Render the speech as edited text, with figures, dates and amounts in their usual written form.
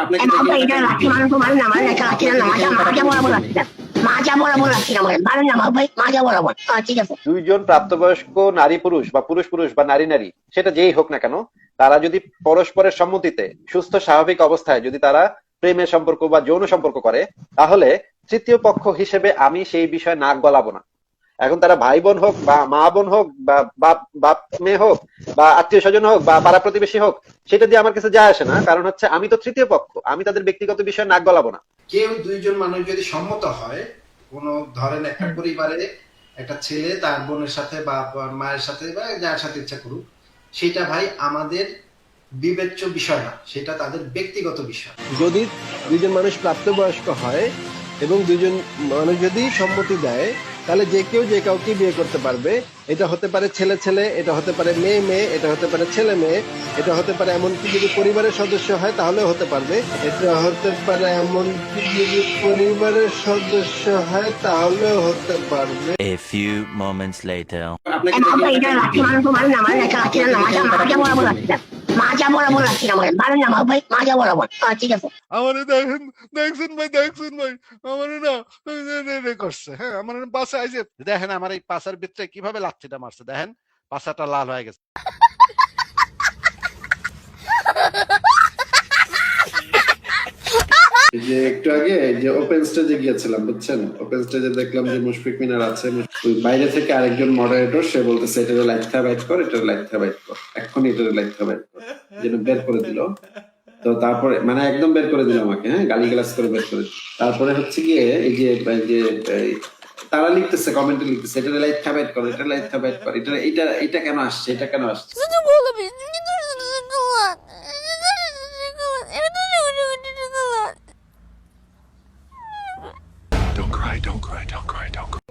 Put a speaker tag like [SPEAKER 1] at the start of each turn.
[SPEAKER 1] আপনাকে
[SPEAKER 2] Emang apa itu laki mana tuh mana namanya laki na maja bola bola laki namanya mana nama apa maja bola bola ঠিক আছে
[SPEAKER 3] দুইজন প্রাপ্তবয়স্ক নারী পুরুষ বা পুরুষ পুরুষ বা নারী নারী সেটা যেই হোক না কেন, তারা যদি পরস্পরের সম্মতিতে সুস্থ স্বাভাবিক অবস্থায় যদি তারা প্রেমের সম্পর্ক বা যৌন সম্পর্ক করে, তাহলে তৃতীয় পক্ষ হিসেবে আমি সেই বিষয়ে নাক গলাবো না। এখন তারা ভাই বোন হোক বা মা বোন হোক বা বাপ বাপ মেয়ে হোক বা আত্মীয় স্বজন হোক বা পাড়া প্রতিবেশী হোক, সেটা দিয়ে আমার কাছে যায় আসে না। কারণ হচ্ছে আমি তো তৃতীয় পক্ষ, আমি তাদের ব্যক্তিগত বিষয়ে নাক গলাবো না।
[SPEAKER 1] কেউ দুইজন মানুষ যদি সম্মত হয়, কোন ধরেন একটা পরিবারে একটা ছেলে তার বোনের সাথে বা মায়ের সাথে বা যার সাথে ইচ্ছা করুক, সেটা ভাই আমাদের বিবেচ্য বিষয় না, সেটা তাদের ব্যক্তিগত বিষয়।
[SPEAKER 4] যদি দুইজন মানুষ প্রাপ্তবয়স্ক হয় এবং দুইজন মানুষ যদি সম্মতি দেয়, তাহলে যে কেউ যে কাউকে বিয়ে করতে পারবে। এটা হতে পারে ছেলে ছেলে, এটা হতে পারে মেয়ে মেয়ে, এটা হতে পারে ছেলে মেয়ে, এটা হতে পারে এমনকি যদি পরিবারের সদস্য হয় তাহলেও হতে পারবে, এটা হতে পারে এমনকি যদি পরিবারের সদস্য হয় তাহলেও হতে পারবে।
[SPEAKER 5] A few moments later.
[SPEAKER 1] আপনাকে
[SPEAKER 2] Emang apa itu laki mana tuh mana namanya laki na maja bola bola laki namanya mana nama apa maja bola bola ঠিক আছে
[SPEAKER 4] আমারে দেখেন, দেখছেন ভাই, আমারে না করছে। হ্যাঁ, আমার পাশে আইছে, দেখেন আমার এই পাশার ভিতরে কিভাবে লাথিটা মারছে, দেখেন পাশাটা লাল হয়ে গেছে।
[SPEAKER 6] যে একটু আগে যে ওপেন স্টেজে গিয়েছিলাম বুঝছেন, ওপেন স্টেজে দেখলাম যে মুশফিক মিনার আছে, বাইরে থেকে আরেকজন মডারেটর সে বলতেছে এটারে লাইটটা বাইট কর, এটারে লাইটটা বাইট কর, এক্ষুনি এটারে লাইটটা বাইট কর, যেন বের করে দিল। তো তারপরে মানে একদম বের করে দিল আমাকে, হ্যাঁ গালিগালাজ করে বের করে দিল। তারপরে হচ্ছে গিয়ে এই যে তারা লিখতেছে, কমেন্টে লিখতেছে এটারে লাইটটা বাইট কর, এটা লাইটটা বাইট কর, এটা কেন আসছে, এটা কেন আসছে।
[SPEAKER 7] Don't cry, don't cry, don't cry, don't cry.